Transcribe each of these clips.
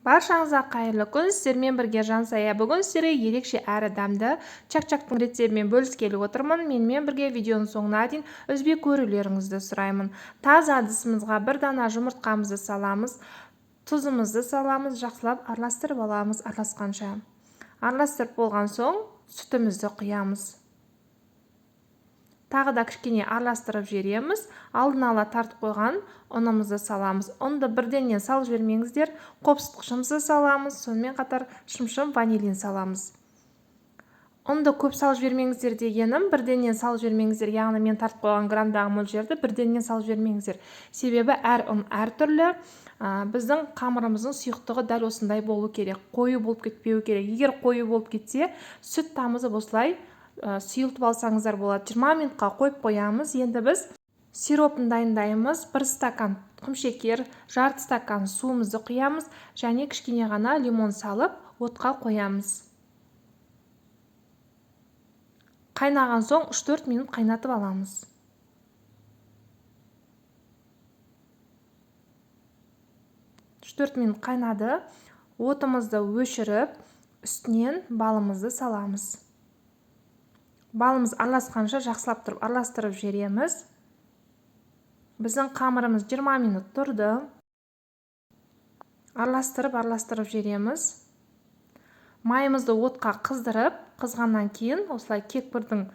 Баршаңызға қайырлы күн, сіздермен бірге Жансая. Бүгін сіздерге ерекше әрі дәмді чак-чактың рецептімен бөліскелі отырмын. Менімен бірге видеоның соңына дейін үзбей көрулеріңізді сұраймын. Таза ыдысымызға бір дана жұмыртқамызды саламыз, тұзымызды саламыз, жақсылап араластырып аламыз араласқанша. Араластырып болған соң сүтімізді құямыз. Тағы да кішкене араластырып жібереміз. Алдын ала тартып қойған ұнымызды саламыз. Ұнды бірденнен салып жібермеңіздер. Қопсытқышымызды саламыз, сонымен қатар шымшым ванилин саламыз. Ұнды көп салып жібермеңіздер дегенім, бірденнен салып жібермеңіздер. Яғни мен тартып қойған грамдағы мөлшерді бірденнен салып жібермеңіздер. Себебі әр ұн әртүрлі. Біздің қамырымыздың сұйықтығы дәл осындай болу керек. Қою болып кетпеу керек. Егер қою болып кетсе, сүт тамызып осылай сұйылтып алсаңыздар болады. 20 минутқа қойып қоямыз. Енді біз сиропын дайындаймыз. 1 стакан құмшекер, жарты стакан суымызды құямыз және кішкене ғана лимон салып отқа қоямыз. Қайнаған соң 3-4 минут қайнатып аламыз. Минут қайнады. Отымызды өшіріп, үстінен балымызды саламыз. Балымыз араласқанша жақсылап тұрып араластырып жібереміз. Біздің қамырымыз 20 минут тұрды. Араластырып жібереміз. Майымызды отқа қыздырып, қызғаннан кейін осылай кекпірдің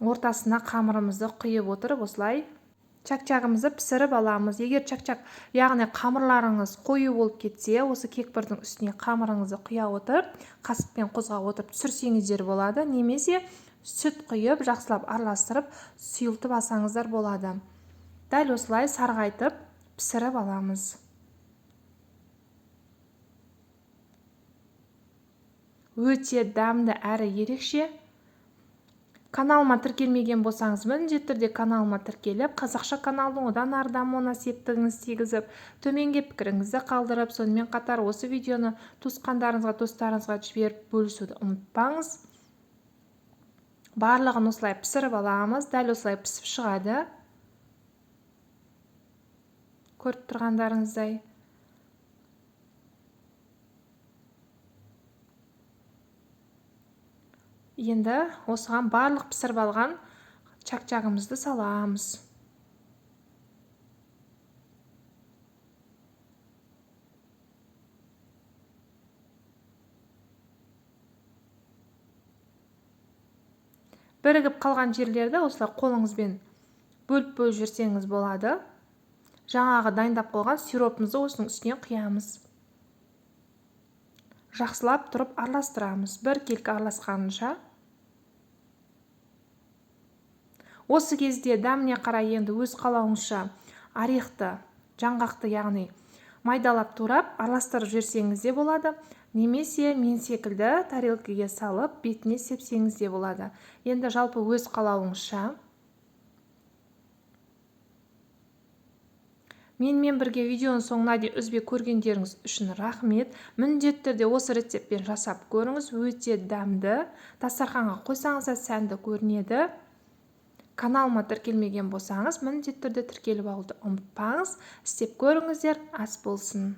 ортасына қамырымызды құйып отырып, осылай чак-чагымызды пісіріп аламыз. Егер чак-чак, яғни қамырларыңыз қою болып кетсе, осы кекпірдің үстіне қамырыңызды құя отырып, қасықпен қозғап отырып түсірсеңіздер болады. Немесе сүт құйып, жақсылап араластырып, сұйылтып алсаңыздар болады. Дәл осылай сарғайтып, пісіріп аламыз. Өте дәмді әрі ерекше. Каналыма тіркелмеген болсаңыз, міндетті түрде каналыма тіркеліп, қазақша каналдың одан ары дамуына септігіңіз тигізіп, төменге пікіріңізді қалдырып, сонымен қатар осы видеоны туысқандарыңызға, достарыңызға жіберіп бөлісуді ұмытпаңыз. Барлығын осылай пісіріп аламыз. Дәл осылай пісіп шығады. Көріп тұрғандарыңыздай. Енді осыған барлық пісіріп алған чак-чагымызды саламыз. Бірігіп қалған жерлерді осылай қолыңызбен бөліп жүрсеңіз болады. Жаңағы дайындап қойған сиропымызды осының үстіне құямыз. Жақсылап тұрып араластырамыз. Бір келкі араласқанынша. Осы кезде дәміне қарай енді өз қалауыңызша орехты, жаңғақты, яғни майдалап турап араластырып жүрсеңіз де болады. Немесе мен секілді тарелкаға салып, бетіне сепсеңіз де болады. Енді жалпы өз қалауыңызша. Менімен бірге видеоның соңына дейін үзбей көргендеріңіз үшін рахмет. Міндетті түрде осы рецептпен жасап көріңіз. Өте дәмді. Дастарханға қойсаңыз сәнді көрінеді. Каналыма тіркелмеген болсаңыз, міндетті түрде тіркеліп алуды ұмытпаңыз. Істеп көріңіздер, ас болсын.